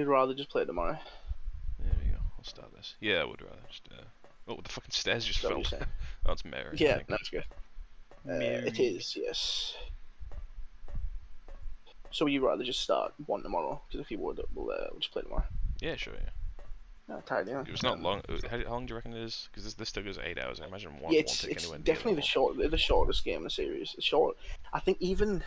you'd rather just play tomorrow? There we go. I'll start this. Yeah, I would rather just. Oh, the fucking stairs just Is that what fell. you're saying? Oh, it's Mary, I Yeah, think. that's good. It Mary. is, yes. So you'd rather just start one tomorrow? Because if you would, we'll just play tomorrow. Yeah, sure, yeah. No, tired, yeah. It was not long. How long do you reckon it is? Because this still goes 8 hours. I imagine one Yeah, won't take it's anywhere near that definitely the shortest game in the series. It's short. I think even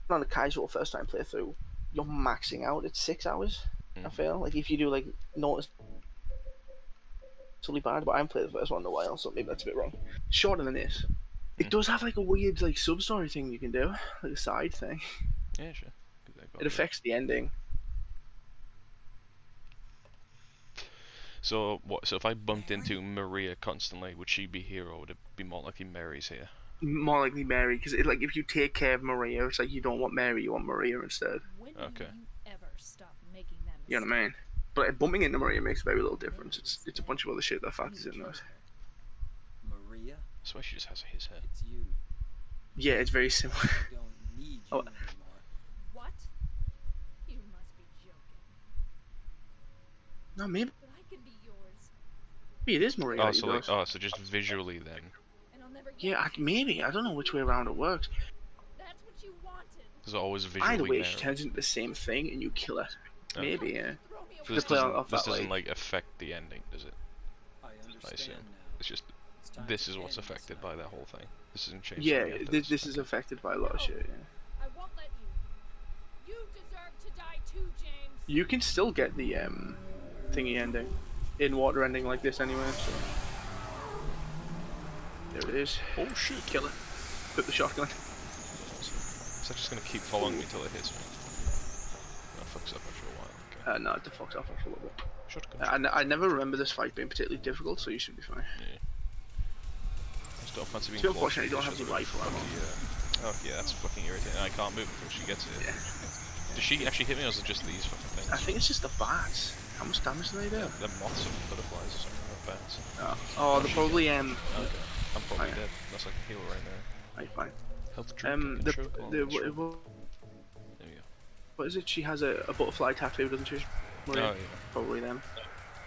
on a casual first time playthrough, you're maxing out at 6 hours. I Mm-hmm. feel like if you do like noticeably bad, but I haven't played the first one in a while, so maybe that's a bit wrong. Shorter than this. It Mm. does have like a weird like sub story thing you can do, like a side thing. Yeah, sure. Give that a go, It affects the ending. So what? So if I bumped into Maria constantly, would she be here, or would it be more likely Mary's here? More likely Mary, because like if you take care of Maria, it's like you don't want Mary, you want Maria instead. Okay. You know what I mean? But bumping into Maria makes very little difference. It's a bunch of other shit that factors in that. Maria, That's why she just has his hair. it's you. Yeah, it's very similar. I don't need you Oh. anymore. What? You must be joking. No, maybe But I can be yours, it is Maria. Oh, that so you like, got. oh, so just visually then. and I'll never get Yeah, maybe. I don't know which way around it works. That's what you wanted. There's always visually Either way, Mary. she turns into the same thing and you kill her. Okay. Maybe, yeah. Throw me So away. this play doesn't, off this that, doesn't like- like affect the ending, does it? I I understand assume. now. It's just It's time this to is what's end this affected now. by that whole thing. This isn't changed. Yeah, anything after this is Okay. affected by a lot of shit, yeah. I won't let you. You deserve to die too, James. You can still get the thingy ending in water ending like this anyway, so there it is. Oh shit! Kill it. Put the shotgun. Is that just gonna keep following me till it hits me? That fucks up after a while. Okay. No, it fucks off after a little bit. Shotgun. I never remember this fight being particularly difficult, so you should be fine. Yeah. Just don't fancy being Too close unfortunate you to don't each have the other. rifle ammo. Oh yeah, that's fucking irritating. I can't move until she gets it. Yeah. Does she actually hit me, or is it just these fucking things? I think it's just the bats. How much damage do they do? They're moths or butterflies or something like bats. Oh, they're probably Okay. I'm probably yeah. dead. Unless I can heal right now. Right, fine. Health drink. I can The choke on this one. There we go. what is it? She has a butterfly tattoo, doesn't she? Maria? Oh yeah. Probably them.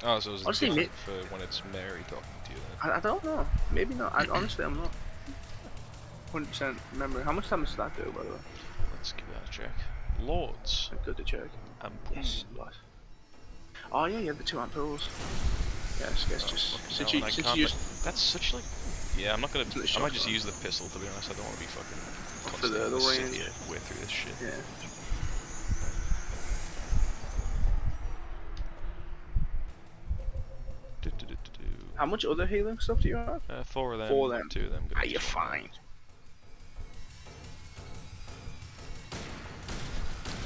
Oh, so it's Honestly, different for when it's Mary talking to you then. I don't know. Maybe not. Honestly, I'm not 100% remembering. How much damage does that do, by the way? Let's give that a check. Lords Good to check. and Yes, blood. Oh yeah, yeah, the 2 amp pools. Yes, I guess just since you used that's such like. Yeah, I'm not gonna. Isn't it I might just shotgun? use the pistol to be honest. I don't want to be fucking. For the constantly range. sit here way through this shit. yeah. How much other healing stuff do you have? 4 of them. 4 of them. 2 of them. Ah, you're fine.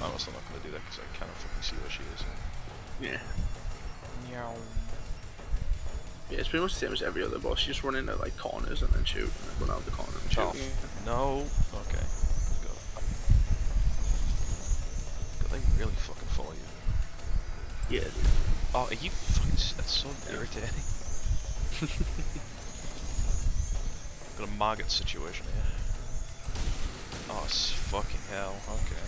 I'm also not gonna do that because I cannot fucking see where she is. Yeah. Meow. Yeah, it's pretty much the same as every other boss. You just run into like corners and then shoot, and then run out the corner and shoot. Oh, no. Okay. Let's go. God, they really fucking follow you. Yeah, dude. Oh, are you fucking. That's so irritating. Got a Margit situation here. Oh, fucking hell. Okay.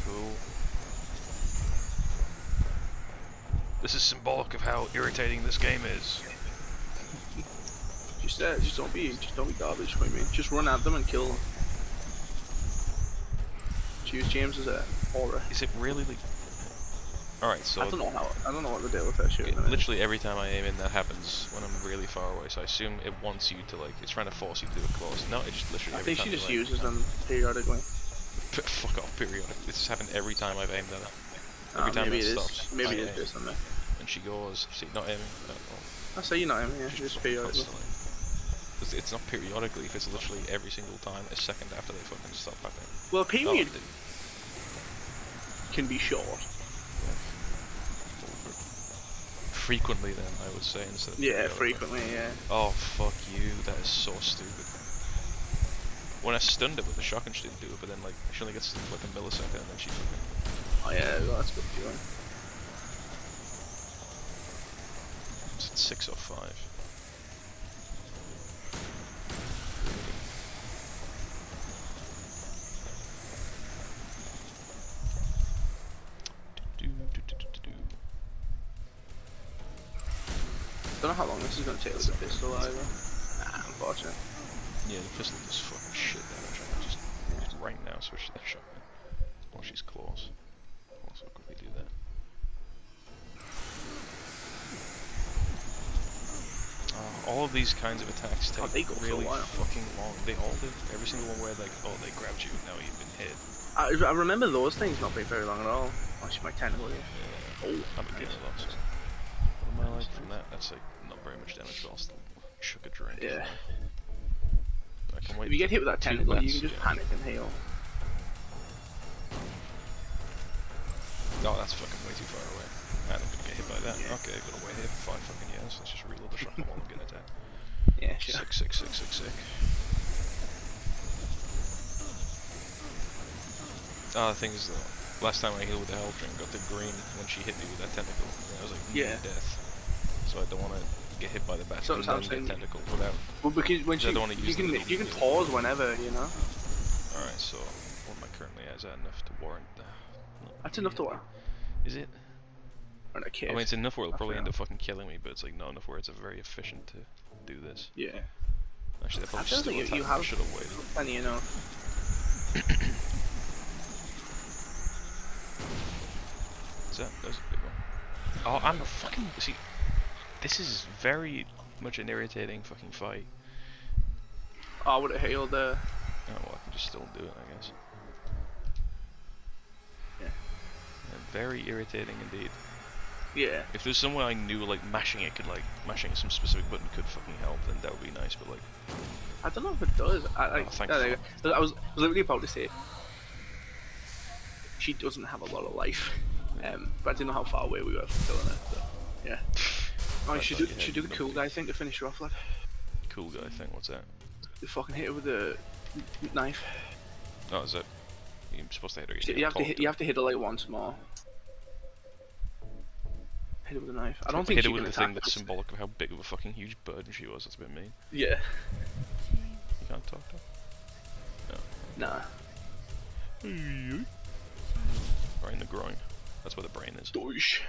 Cool. This is symbolic of how irritating this game is. Just don't be garbage. What do you mean? Just run at them and kill them. Choose James as a aura. Is it really like... Alright, so... I don't know what the deal with that shit. Literally every time I aim in, that happens when I'm really far away. So I assume it wants you to like... It's trying to force you to do it close. No, it just literally I every think she time just you aim- uses them periodically. Fuck off, periodic. This has happened every time I've aimed at it. Every time Maybe it it is. stops. Maybe I it is aim. based on that. And she goes, see, not aiming. I say you know him, yeah, just periodically. Constantly. It's not periodically if it's literally every single time, a second after they fucking stop happening. Well, period Oh, can be short. frequently then, I would say, instead of Yeah, periodically. frequently, yeah. Oh, fuck you, that is so stupid. When I stunned it with the shotgun, she didn't do it, but then, like, she only gets to like a millisecond and then she fucking... Oh yeah, well, that's good feeling. It's at 6:05. Don't know how long this is gonna take with the pistol either. Nah, unfortunate. Yeah, the pistol does fucking shit damage. I just right now switch to that shotgun. While she's close. Also quickly do that. All of these kinds of attacks take they go for a really while. fucking long. They all do. Every single one where like, oh, they grabbed you, now you've been hit. I remember those things not being very long at all. Actually, my tentacle here. Yeah. Oh, I've been nice. doing a lot. So. What am I like from that? That's like not very much damage, but I'll still shook a drink. Yeah. I can wait If you get for hit with that 2 tentacle, you bats, can just yeah. panic and heal. Oh, that's fucking way too far away. And I'm gonna get hit by that. Yeah. Okay, I've got to wait here for 5 fucking years. Let's just reload the shotgun while I'm getting attacked. Yeah, sure. Sick. The thing is though, last time I healed with the health drink, got the green when she hit me with that tentacle. I was like, near Yeah. death. So I don't want to get hit by the bat So and it sounds then get like- tentacle without. Well, because when I don't wanna use the little you can heal. pause whenever, you know. Alright, so what am I currently at? Is that enough to warrant the... That's enough to what? Is it? Or a cave. I mean, it's enough where it'll I probably forgot. end up fucking killing me, but it's like not enough where it's very efficient to do this. Yeah. Actually, they probably feel still like attack you me. have- I should have waited. Plenty enough. That's a big one. Oh, I'm fucking... See, this is very much an irritating fucking fight. Oh, I would have healed Oh, well, I can just still do it, I guess. Yeah. Very irritating indeed. Yeah. If there's somewhere I knew, like, mashing some specific button could fucking help, then that would be nice, but, like... I don't know if it does. thank there you fuck. go. I was literally about to say she doesn't have a lot of life, but I didn't know how far away we were from killing her. So, yeah. Oh, I you should thought do, you should had do the cool nothing. guy thing to finish her off, lad. Cool guy thing, what's that? You fucking hit her with a knife. Oh, is that... You're supposed to hit her again. You have to hit her like once more. Hit her with a knife. I don't think hit she her with can the attack thing that's us. symbolic of how big of a fucking huge burden she was. That's a bit mean. Yeah. You can't talk to her? Nah. Right in the groin. That's where the brain is. Doosh.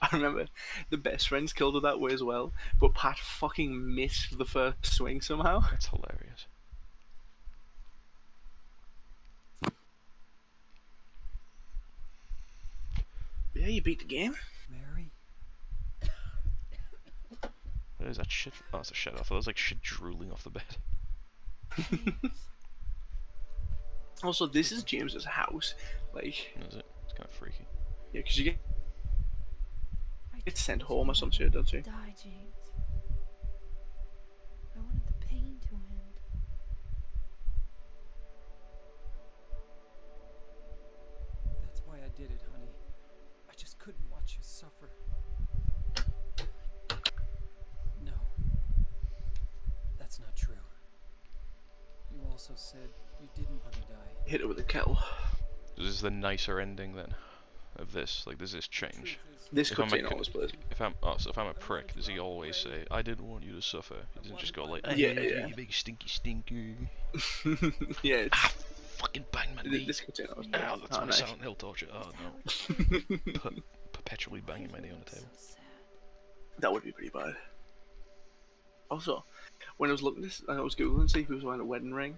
I remember the best friends killed her that way as well, but Pat fucking missed the first swing somehow. That's hilarious. Yeah, you beat the game. Mary? What is that shit? Oh, it's a shit. I thought it was like shit drooling off the bed. Also, this is James's house. Like, Is it? It's kind of freaky. yeah, because you get I It's sent told home or you some not shit, to don't you? Die, James. I wanted the pain to end. That's why I did it, honey. I just couldn't watch you suffer. No. That's not true. You also said you didn't want to die. hit her with a kettle. This is the nicer ending then of this. Like, does this change? Truth is, This If I'm cutscene a- always plays. If I'm a prick, does he always say, "I didn't want you to suffer"? He doesn't just go like, Yeah, "Hey, yeah. you big stinky stinker." Yeah, it's, Ah, fucking bang my knee. this cutscene always Ow, plays. that's Oh, my nice. Silent Hill torture. Oh no. Perpetually banging my knee on the table. So sad. That would be pretty bad. Also, when I was looking this, I was googling to see if he was wearing a wedding ring,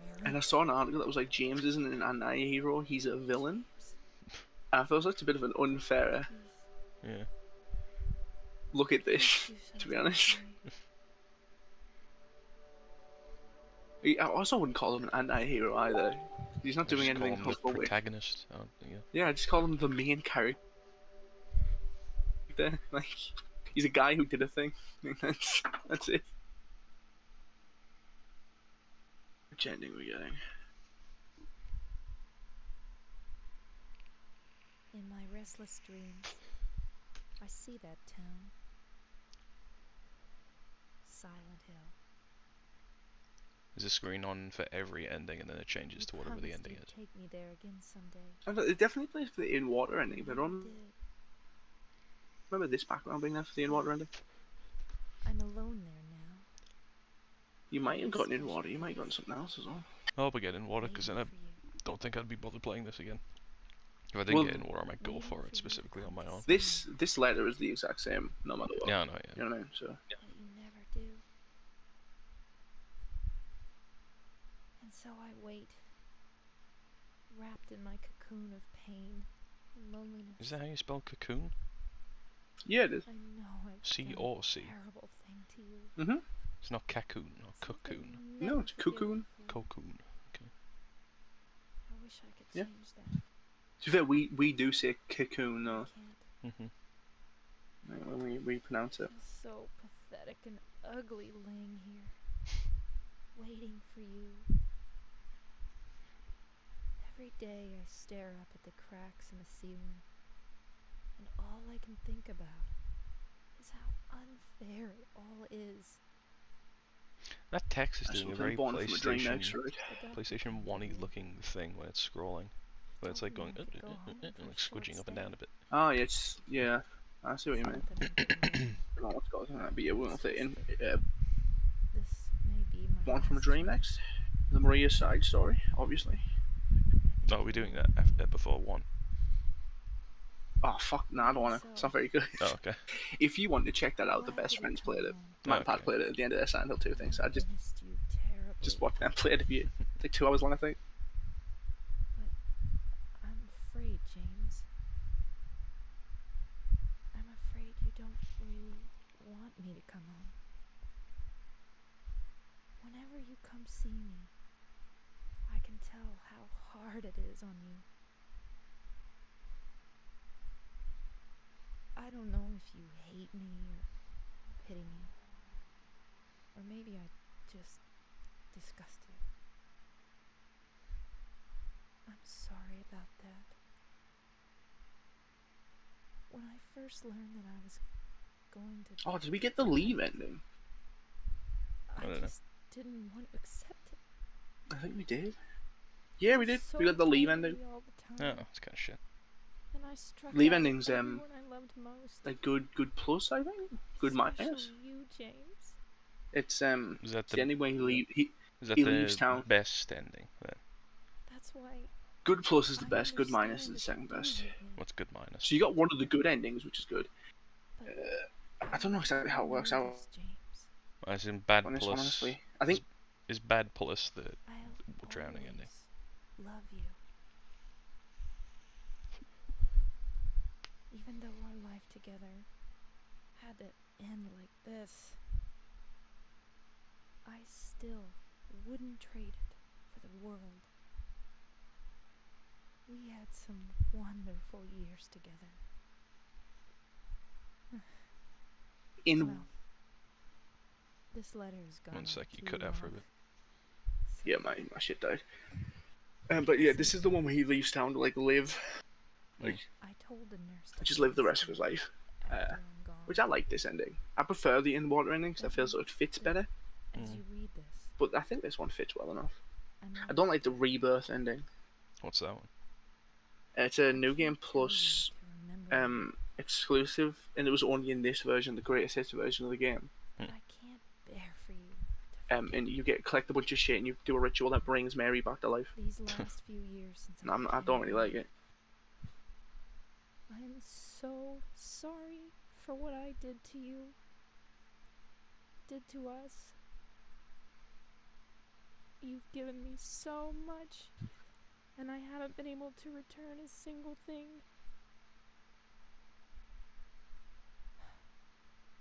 Mary? and I saw an article that was like James isn't an anti-hero, he's a villain. And I felt like it's a bit of an unfair Yeah. look at this, Do to be something honest. for me. I also wouldn't call him an anti-hero either. He's not doing Just call anything him the heroic. protagonist. Oh, yeah. Yeah, I just call him the main character. Like, he's a guy who did a thing. That's it. Which ending we getting? In my restless dreams, I see that town. Silent Hill. Is the screen on for every ending and then it changes You to whatever the promised ending you'd is? take me there again someday. It definitely plays for the in-water ending, but I don't You did. remember this background being there for the in-water ending. I'm alone there now. You might have gotten in-water, you might have gotten something else as well. I hope I get in water, because then I waiting for you. don't think I'd be bothered playing this again. If I didn't Well, get in water, I might go waiting for for you it to specifically on come my to own. see This letter is the exact same, no matter what. Yeah, I know, yeah. You know what I mean? So but you never do. And so I wait, wrapped in my cocoon of pain and loneliness. Is that how you spell cocoon? yeah, it is. I know I've C done or a C? terrible thing to you. Mhm. It's not cocoon or Something cocoon. you'll No, never it's forgive me cocoon. for. Cocoon. Okay. I wish I could Yeah. change that. To be fair, we do say cocoon I though, can't. when we pronounce it. Feels so pathetic and ugly laying here, waiting for you. Every day I stare up at the cracks in the ceiling, and all I can think about is how unfair it all is. That text is That's doing a something very born from a dream next, PlayStation right? The doctor PlayStation came 1-y today. looking thing when it's scrolling. Where it's like Told going me I could go home for and a like short squidging up and down a bit. Oh, yeah, it's yeah. I see what you mean. Something I've been waiting. I don't know what's going on, but yeah, we're gonna say in This may be my Born from a last Dream chance. next. The Maria side story, obviously. I Oh, think we're you doing will. that after, before 1. Oh fuck, no, I don't wanna. It's not very good. Oh, okay. If you want to check that out, the Glad best that friends come played it. along. Matt and Pat Okay. played it at the end of their Silent Hill 2 thing, so I just missed you terribly. watch them play it. If you it's like 2 hours long, I think. But I'm afraid, James. I'm afraid you don't really want me to come home. Whenever you come see me, I can tell how hard it is on you. I don't know if you hate me or pity me. Or maybe I just disgust you. I'm sorry about that. When I first learned that I was going to Oh, did we get the Leave ending? I don't know. just didn't want to accept it. I think we did. Yeah, we did. So We got the Leave lonely ending. all the Oh, time, it's kind of shit. and I struck Leave out at ending's, everyone I loved most. Like good plus, I think. Good Especially minus. you, James. It's Is that it's the ending where he is that he the leaves town. best ending? Then? That's why Good plus is the I best. Good minus is understand the if second you do best. hate me, What's good minus? So you got one of the good endings, which is good. but I don't know exactly how it works know out this, James. As in bad on this plus. one, honestly. I think Is bad plus the I'll drowning always ending? love you. Even though our life together had to end like this, I still wouldn't trade it for the world. We had some wonderful years together. in Well, this letter is gone. One sec, you cut out for a bit. yeah, my shit died. But yeah, this is the one where he leaves town to like live, like I told the nurse to just live the please rest of his come life. after I'm gone. Which I like this ending. I prefer the in water ending because I feel so it fits better. As you read this, But I think this one fits well enough. I might I don't like the rebirth ending. What's that one? It's a new can't game tell you plus to remember you, exclusive, and it was only in this version, the greatest hits version of the game. but I can't bear for you to forget And you collect a bunch of shit and you do a ritual that brings Mary back to life. these last few years since And I came don't really home. like it. I'm so sorry for what I did to you, did to us. You've given me so much, and I haven't been able to return a single thing.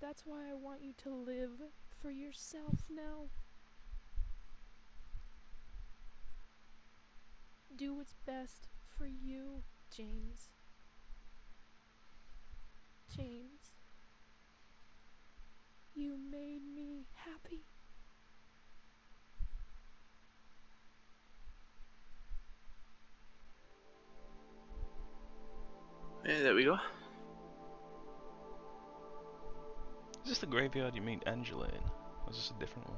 That's why I want you to live for yourself now. Do what's best for you, James. James, you made me happy. Yeah, there we go. Is this the graveyard you meet Angela in? Or is this a different one?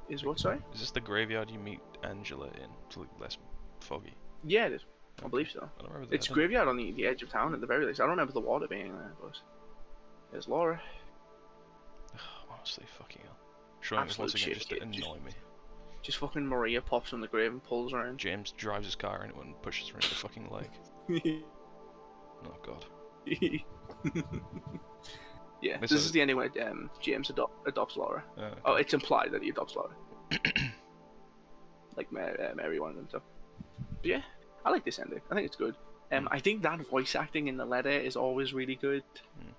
Is what, sorry? Is this the graveyard you meet Angela in? It's like less foggy. Yeah, it is. I believe so. I don't remember that. It's graveyard on the edge of town at the very least. I don't remember the water being there, but there's Laura. Honestly, fucking hell. Shrine is once Absolute again just to shit. annoy me. Just fucking Maria pops from the grave and pulls her in. James drives his car into it and pushes her into the fucking lake. Oh god. Yeah, This this is- is the ending where James adopts Laura. Okay. Oh, it's implied that he adopts Laura. Like Mary wanted him to. But yeah, I like this ending. I think it's good. I think that voice acting in the letter is always really good. Mm.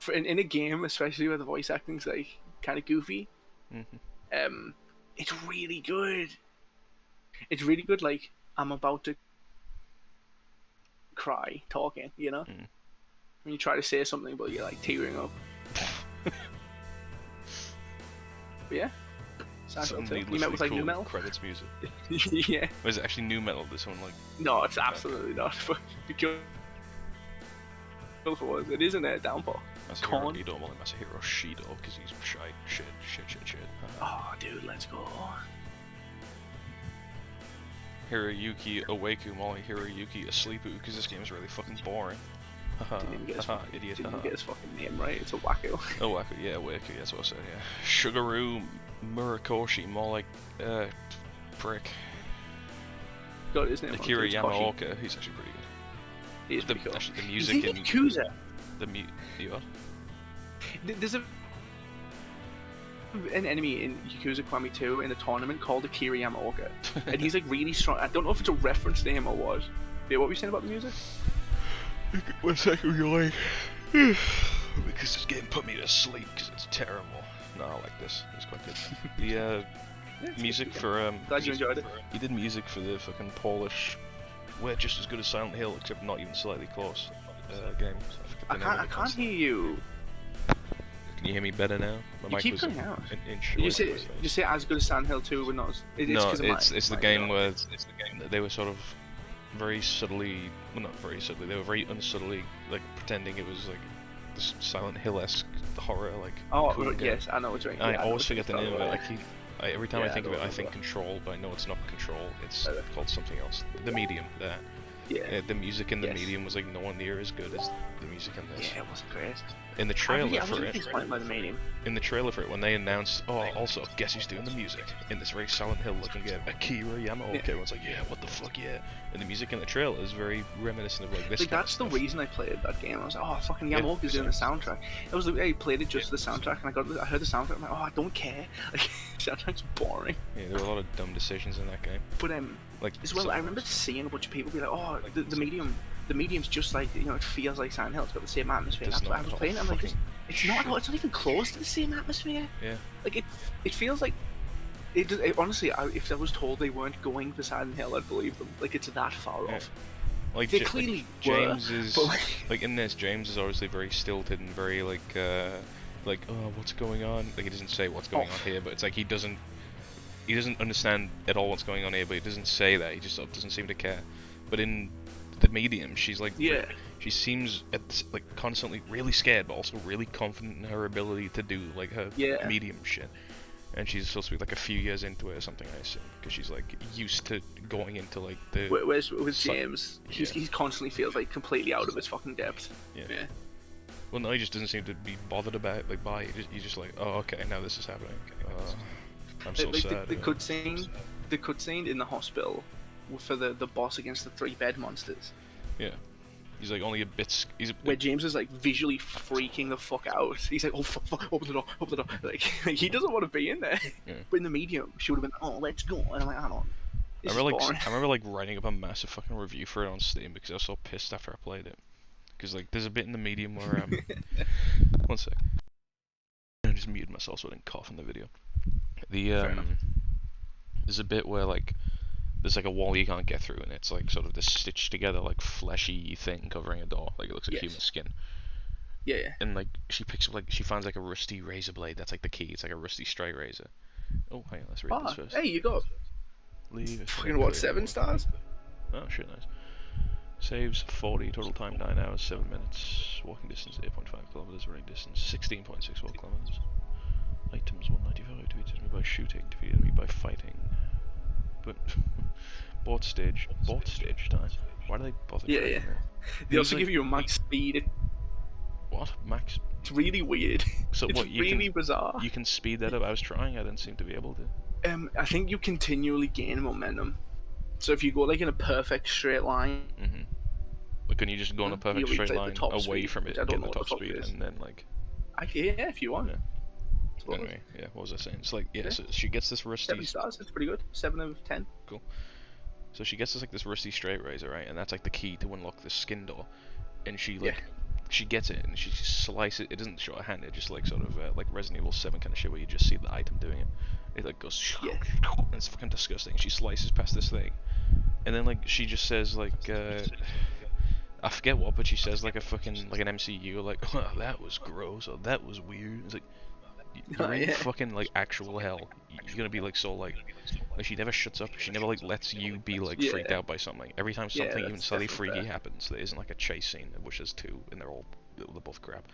For in a game, especially where the voice acting's like kind of goofy, Mhm. it's really good. It's really good. Like I'm about to cry talking, you know. Mm. When you try to say something, but you're like tearing up. But yeah. Some You met needlessly with like cool new metal. credits music. Yeah. Or is it actually new metal? This one like No, it's absolutely not. But because it isn't a downpour. Masahiro Corn. Ido, like Masahiro Shido, because he's shit. Oh, dude, let's go. Hiroyuki Oweku, Molly Hiroyuki Asleepu, because this game is really fucking boring. Haha, Didn't even get his, haha, idiot. didn't even Haha. get his fucking name right. It's a wacko. Oweku, yeah, Oweku, that's what I said, yeah. Sugaru Murakoshi, more like, prick. Got his name. Akira It's Koshi. Yamaoka, he's actually pretty good. He is pretty cool. Actually, the He's music in in Yakuza. the what? There's an enemy in Yakuza Kiwami 2 in a tournament called Akira Yamaoka, and he's like really strong. I don't know if it's a reference to him or what. Yeah, what were you saying about the music? One second, you're like, because this game put me to sleep because it's terrible. No, I like this. It's quite good. The Yeah, it's music good. for Glad you enjoyed it. he did music for the fucking Polish, we're just as good as Silent Hill, except not even slightly close. Game. I can't hear you. Can you hear me better now? My You mic keep was cutting out. an inch You away say from my face. you say as good as Silent Hill 2, but not. It's No, 'cause of it's the my game mic. where it's the game that they were sort of very subtly, well not very subtly, they were very unsubtly like pretending it was like this Silent Hill-esque horror like. Oh cool game. yes, I know what you're. I yeah, know always what forget the you're name of it. talking Like every time Yeah, I think I of it, know I what think you're Control, but I know it's not Control. It's Okay. called something else. The Medium. That. about. Yeah. The music in the Yes. Medium was like nowhere near as good as the music in this. Yeah, it wasn't great. In the I trailer was for really it, disappointed by the medium. in the trailer for it, when they announced, oh, also, guess who's doing the music in this very Silent Hill looking game, Akira Yamaoka. Yeah. Everyone's like, yeah, what the fuck, yeah. And the music in the trailer is very reminiscent of like this. Like kind of that's the stuff. reason I played that game. I was like, oh, fucking Yeah, Yamaoka's doing the soundtrack. It was like, I played it just for the soundtrack, and I heard the soundtrack. I'm like, oh, I don't care. Like, soundtrack's boring. Yeah, there were a lot of dumb decisions in that game. But Like as well, I remember seeing a bunch of people be like, oh, the medium. The medium's just like, you know, it feels like Silent Hill. It's got the same atmosphere. Does That's what not I was at all. playing. I'm like, Fucking it's not. It's not even close to the same atmosphere. Yeah. Like it feels like. Honestly, if I was told they weren't going for Silent Hill, I'd believe them. Like it's that far Yeah. off. Like, They Ja- clearly like, were, James is but like in this. James is obviously very stilted and very like oh, what's going on? Like he doesn't say what's going on here, but it's like he doesn't understand at all what's going on here, but he doesn't say that. He just doesn't seem to care. But in the Medium, she's like, Yeah. she seems like constantly really scared, but also really confident in her ability to do like her Yeah. medium shit. And she's supposed to be like a few years into it or something, I assume, because she's like used to going into like the Whereas with So- James, he yeah. constantly feels like completely out of his fucking depth. yeah. Yeah. Well, no, he just doesn't seem to be bothered about it. Like, by he's just like, oh, okay, now this is happening. I'm so Like sad. the cutscene in the hospital for the boss against the 3 bed monsters, Yeah, he's like only a bit. He's where James is like visually freaking the fuck out. He's like, oh fuck, open the door. Like he doesn't want to be in there. Yeah. But in the medium, she would have been, oh, let's go. And I'm like, I don't. This is boring. I remember like writing up a massive fucking review for it on Steam because I was so pissed after I played it. Because like there's a bit in the Medium where one sec. I just muted myself so I didn't cough in the video. Fair enough. There's a bit where like there's like a wall you can't get through, and it's like sort of this stitched together like fleshy thing covering a door, like it looks like Yes. human skin. Yeah. And like she picks up she finds like a rusty razor blade. That's like the key. It's like a rusty straight razor. Oh, hang on, let's read this first. Hey, you got Leave. fucking what, 7 stars? Oh shit, nice. Saves 40, total time 9 hours 7 minutes. Walking distance 8.5 kilometers. Running distance 16.64 kilometers. Items 195. Defeat enemy by shooting. Defeat enemy by fighting. But board stage time. Why do they bother? Yeah, doing yeah. that? They also Music- give you a max speed. What? Max It's really weird. So It's what you really can bizarre. you can speed that up? I was trying, I didn't seem to be able to. I think you continually gain momentum. So if you go like in a perfect straight line, Mm-hmm. But can you just go on a you perfect reach straight like the line top away speed, from which it I and get don't the know what top the fuck speed it is. and then like yeah, if you want. Yeah. Suppose. Anyway, yeah, what was I saying? It's like yeah, Yeah. so she gets this rusty 7 stars. It's pretty good. 7 out of 10. so she gets this like this rusty straight razor, right? And that's like the key to unlock the skin door. And she like Yeah. she gets it and she slices it. It doesn't show her hand. It just like sort of like Resident Evil 7 kind of shit where you just see the item doing it. It like goes Yeah. and it's fucking disgusting. She slices past this thing, and then like she just says like I forget what, but she says like a fucking like an MCU like oh, that was gross or that was weird. It's like you're in Yeah. fucking like actual hell. You're gonna be like so like she never shuts up. She never like lets you be like freaked Yeah. out by something. Every time Yeah, something even that's slightly definitely freaky fair. happens, there isn't like a chase scene, which there's 2, and they're both crap.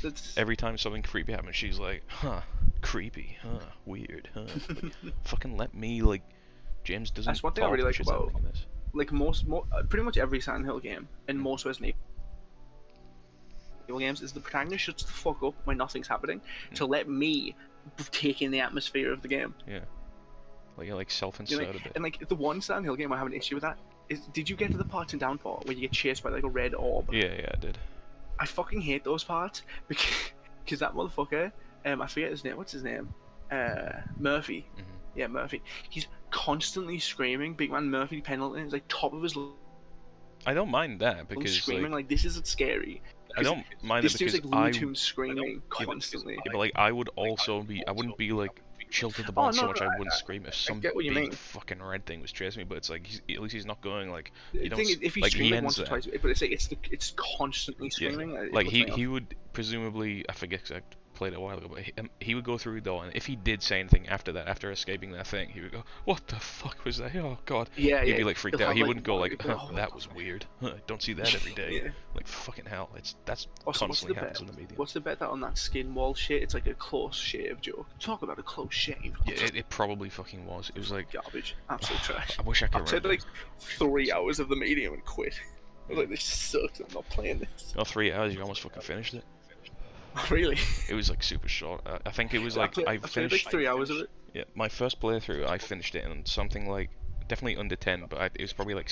That's Every time something creepy happens, she's like, huh, creepy, huh, weird, huh. Like, fucking let me like. James doesn't That's one thing I talk really when like she's about- happening in this. like pretty much every Silent Hill game and most Resident Evil games is the protagonist shuts the fuck up when nothing's happening to let me take in the atmosphere of the game. Yeah. Like You self-insert know, a bit. and like the one Silent Hill game I have an issue with that is, did you get to the parts in Downpour where you get chased by like a red orb? Yeah, I did. I fucking hate those parts because that motherfucker, I forget his name. What's his name? Murphy. Mhm. Yeah, Murphy. He's constantly screaming. Big Man Murphy Pendleton is like top of his lungs I don't mind that because screaming like like this isn't scary. I don't mind it This dude's because like Looney I Tunes screaming constantly. yeah, but like I would also be I wouldn't be like chilled to the bone so much I wouldn't scream if some get what you big mean. fucking red thing was chasing me. But it's like at least he's not going like The you don't thing is, if you like scream he like ends once or there. twice, but it's like it's constantly Yeah, screaming. It like puts me he off. would presumably I forget 'cause I played it a while ago, but he would go through the door and if he did say anything after that, after escaping that thing, he would go, "What the fuck was that? Oh god!" Yeah, He'd yeah. be like freaked He'll out. have, He like, wouldn't go one- like, he'll go, huh, "Oh, "That was weird. Huh, don't see that every day." Yeah. Like fucking hell, that's Also, what's constantly the happens bet? in the medium. What's the bet that on that skin wall shit? It's like a close shave joke. Talk about a close shave. Yeah, it probably fucking was. It was like Garbage. Absolute trash. I wish I could I played remember. like 3 hours of the medium and quit. I was like, this sucks. I'm not playing this. Oh, 3 hours. You almost fucking finished it. Really? It was like super short. I think it was like I I played finished. like 3 hours of it. Yeah, my first playthrough, I finished it in something like definitely under 10, but it was probably like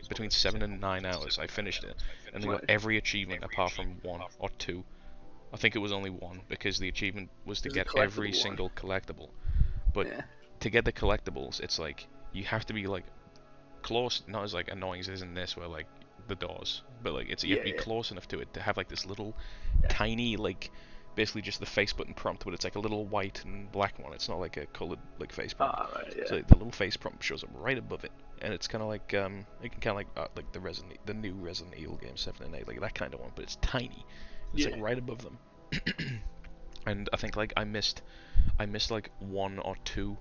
between 7 and 9 hours. I finished it, and I got Right. every achievement apart from 1 or 2. I think it was only 1 because the achievement was to It was a get collectible every one. single collectible. But Yeah. to get the collectibles, it's like you have to be like close, not as like annoying as it is in this, where like the doors, but like you have to be Yeah. close enough to it to have like this little tiny like basically just the face button prompt, but it's like a little white and black one. It's not like a colored like face prompt. Ah, right, yeah. So the little face prompt shows up right above it, and it's kind of like it can kind of like the new Resident Evil game 7 and 8, like that kind of one, but it's tiny. It's like Yeah. right above them. And I think like I missed like 1 or 2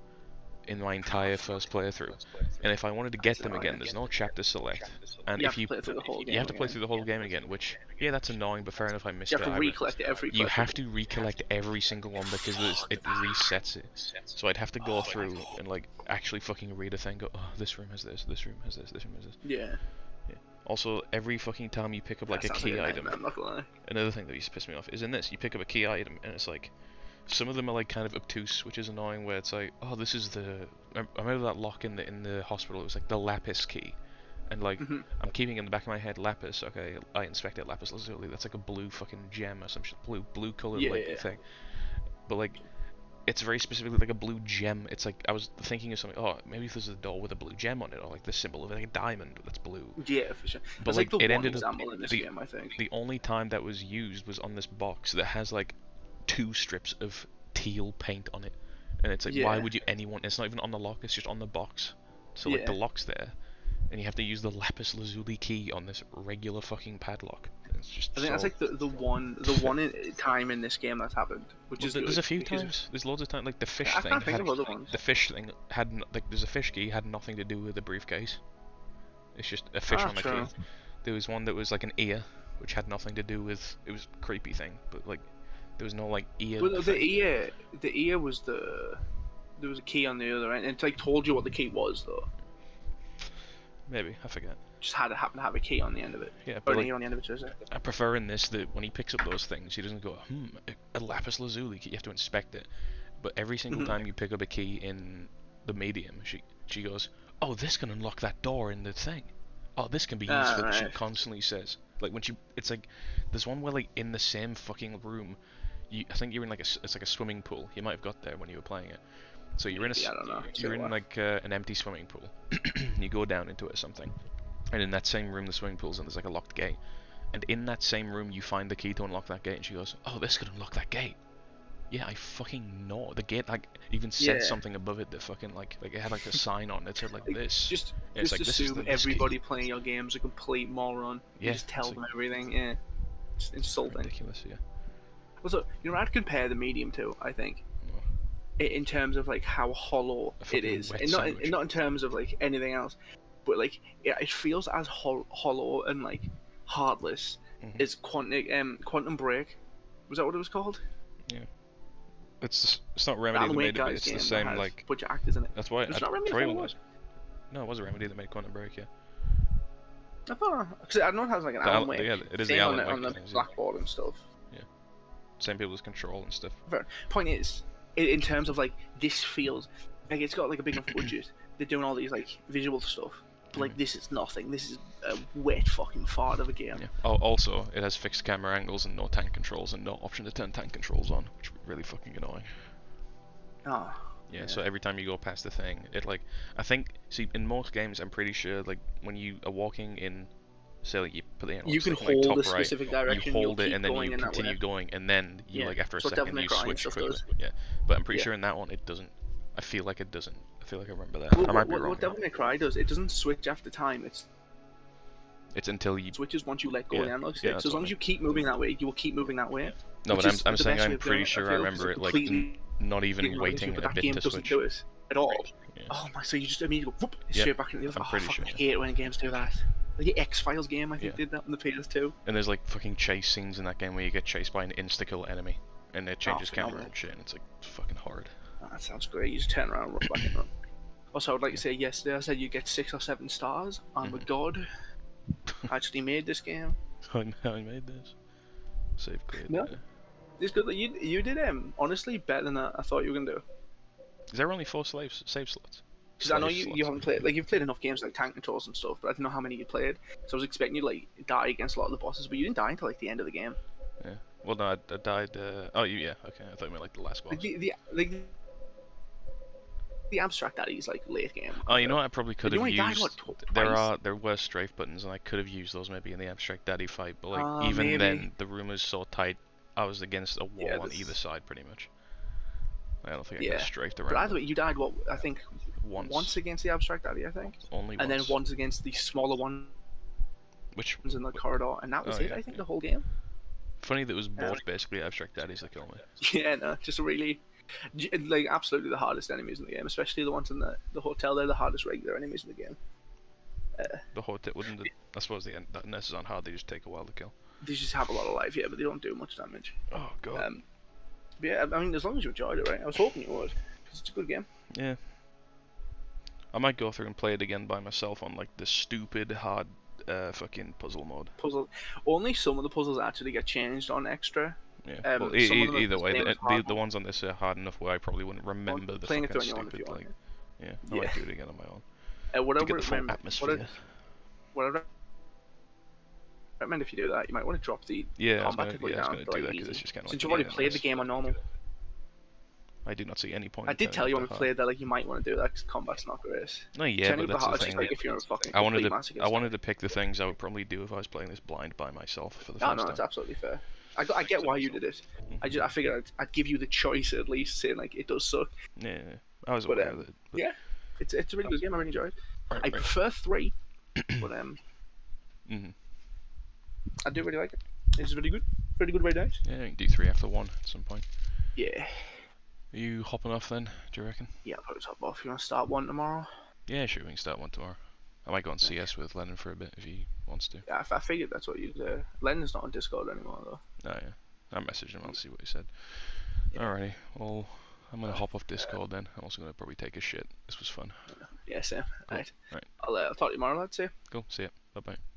in my entire first playthrough. And if I wanted to get them again, there's no chapter select. And You if have to play through the whole game you have to play again. through the whole game again, which yeah, that's annoying, but fair enough. I missed You have it. to recollect every. You collectible. have to recollect every single one because it resets it. So I'd have to go through and like actually fucking read a thing. Go, oh, this room has this. This room has this. This room has this. Yeah. Also, every fucking time you pick up like That a sounds key like item, nightmare, I'm not gonna lie. another thing that used to piss me off is in this. You pick up a key item and it's like some of them are like kind of obtuse, which is annoying. Where it's like, oh, this is the. I remember that lock in the hospital. It was like the lapis key, and like Mhm. I'm keeping in the back of my head lapis. Okay, I inspected lapis lazuli. That's like a blue fucking gem or some shit, blue colored like Yeah. thing. But like, it's very specifically like a blue gem. It's like I was thinking of something. Oh, maybe if there's a door with a blue gem on it, or like the symbol of like a diamond that's blue. Yeah, for sure. But That's like like the it one ended up example in this the- game, I think. the only time that was used was on this box that has like 2 strips of teal paint on it, and it's like why Yeah. would you anyone? It's not even on the lock. It's just on the box. So like the Yeah. lock's there, and you have to use the lapis lazuli key on this regular fucking padlock. It's just. I think that's so- like the one time in this game that's happened, which Well, is there's good, a few because times. There's loads of times. Like the fish I thing. can't think Had, of other ones. the fish thing had like there's a fish key had nothing to do with the briefcase. It's just a fish on a true. key. There was one that was like an ear, which had nothing to do with. It was a creepy thing, but like there was no like ear. Well, thing. the ear was there was a key on the other end, and it like told you what the key was though. Maybe I forget. just happen to have a key on the end of it. Yeah, Or but an like, ear on the end of it, should I say. I prefer in this that when he picks up those things, he doesn't go, a lapis lazuli key. You have to inspect it. But every single time you pick up a key in the medium, she goes, oh, this can unlock that door in the thing. Oh, this can be useful. She Right. constantly says, like when it's like, there's one where like in the same fucking room, I think you're in like it's like a swimming pool. You might have got there when you were playing it. So you're in Yeah, I don't know. It's you're been a in while. like an empty swimming pool. You go down into it or something, and in that same room, the swimming pool's and there's like a locked gate. And in that same room, you find the key to unlock that gate, and she goes, "Oh, this could unlock that gate." Yeah, I fucking know. The gate like even said Yeah. something above it that fucking like it had like a sign on it said like this. Just Yeah, it's just like, this is assume this key. everybody playing your game's a complete moron. You Yeah, just tell it's them everything. Yeah, it's insulting. ridiculous. Yeah. Also, you know, I'd compare the medium to, I think, No. in terms of like how hollow A it fucking is, wet and sandwich. not in terms of like anything else, but like it feels as hollow and like heartless Mhm. as Quantum Break. Was that what it was called? It's not The Remedy Alan that Wake made it, but guys it's game the that same had like. a bunch of actors in it. That's why It's I not Remedy. I probably thought it was. was. No, it was a Remedy that made Quantum Break. Yeah. I thought because I know it has like an The Alan Al- Wake yeah, it is the thing Alan on Wake the games, yeah. blackboard and stuff. Same people as Control and stuff. Point is, in terms of like this feels like it's got like a big enough budget. They're doing all these like visual stuff, but like this is nothing. This is a wet fucking fart of a game. Yeah. Oh, also, it has fixed camera angles and no tank controls and no option to turn tank controls on, which is really fucking annoying. Oh, Yeah, so every time you go past the thing, it like, I think, see, in most games, I'm pretty sure, like, when you are walking in, say, like, you put the analog you can stick in, like, hold a top right, specific you direction. hold you'll it keep and then going you in that continue way. going, and then you, Yeah, like, after a so second, Devil May you Cry and switch stuff quickly. does. Yeah, but I'm pretty Yeah. sure in that one, it doesn't, I feel like it doesn't. I feel like I remember that. I might be wrong. What Devil May Cry does, it doesn't switch after time. It's until you... It switches once you let go Yeah, of the analog yeah, stick. that's so as what I long as mean. you keep moving that way, you will keep moving that way. No, which but is I'm the saying best way I'm of doing pretty it, I sure I feel, 'cause remember it's it, like, completely not even ignorant waiting but a that bit game to doesn't switch. do it at all. Yeah. Oh my! So you just immediately go whoop, Yeah, straight back into the other. I'm Oh, I pretty fucking sure. hate it when games do that. Like the X-Files game, I think Yeah. did that on the PS2. And there's like fucking chase scenes in that game where you get chased by an insta-kill enemy, and it changes camera phenomenal. and shit, and it's like fucking hard. Oh, that sounds great. You just turn around and run back and run. Also, I would like to say yesterday I said you get 6 or 7 stars. I'm a god. I actually made this game. I made this. Save cleared. No. It's good that you did honestly better than I thought you were gonna do. Is there only 4 save slots? Because I know Slave you slots. haven't played, like, you've played enough games like Tank Controls and stuff, but I didn't know how many you played. So I was expecting you to like die against a lot of the bosses, but you didn't die until like the end of the game. Yeah. Well, no, I died. Oh, yeah. Okay, I thought you meant like the last boss. Like the abstract daddy is like late game. Oh, you know what? I probably could You have only died, used. what, twice? There were strafe buttons, and I could have used those maybe in the abstract daddy fight. But like Ah, even maybe. then, the room is so tight. I was against a wall Yeah, on this- either side, pretty much. I don't think I Yeah. could have strafed around. But either way, you died what I think once against the abstract daddy, I think, only and then once. once against the smaller ones Which in the corridor, and that was Oh, it. yeah, I think yeah. the whole game. funny that it was both basically abstract daddies that killed me. Yeah, no, just really, like, absolutely the hardest enemies in the game, especially the ones in the hotel. They're the hardest regular enemies in the game. The whole wouldn't. I suppose the ness is on hard. They just take a while to kill. They just have a lot of life, yeah, but they don't do much damage. Oh god. But yeah, I mean, as long as you enjoyed it, right? I was hoping you would, because it's a good game. Yeah. I might go through and play it again by myself on like the stupid hard fucking puzzle mode. Puzzle. Only some of the puzzles actually get changed on extra. Yeah. Well, Well, some of them are either the way, same as hard the ones on this are hard enough where I probably wouldn't remember the Playing it fucking on your own if you stupid want. like. Yeah. I might do it again on my own. What I To get would the full recommend, atmosphere. what I recommend if you do that, you might want to drop the Yeah, I was combat gonna, difficulty yeah, I was down gonna to, do like, that because easy. it's just kind of Since like you've already played the game on normal. I do not see any point. I in did turning tell you it when we to hard. played that, like, you might want to do that because combat's not great. No, yeah, Turning but it that's hard, the just thing. like if you're a fucking I wanted complete to. masochist. I wanted to pick the things I would probably do if I was playing this blind by myself for the No, first no, time. it's absolutely fair. I get why you did it. I figured I'd give you the choice at least, saying like it does suck. Yeah, I was But, aware of it. But, Yeah, it's a really good game. I really enjoyed it. right, I right. prefer 3, but Mhm. I do really like it. It's really good. Very good, very nice. Yeah, you can do 3 after 1 at some point. Yeah. Are you hopping off then? Do you reckon? Yeah, I'll probably top off. You want to start 1 tomorrow? Yeah, sure. We can start 1 tomorrow. I might go on CS with Lennon for a bit if he wants to. Yeah, I figured that's what you'd do. Lennon's not on Discord anymore though. Oh yeah, I messaged him. I'll see what he said. Alrighty. Well, I'm gonna hop off Discord then. I'm also gonna probably take a shit. This was fun. Yeah, same. Cool. Right. Right. I'll talk to you tomorrow, lad. See ya. Cool. See ya. Bye bye.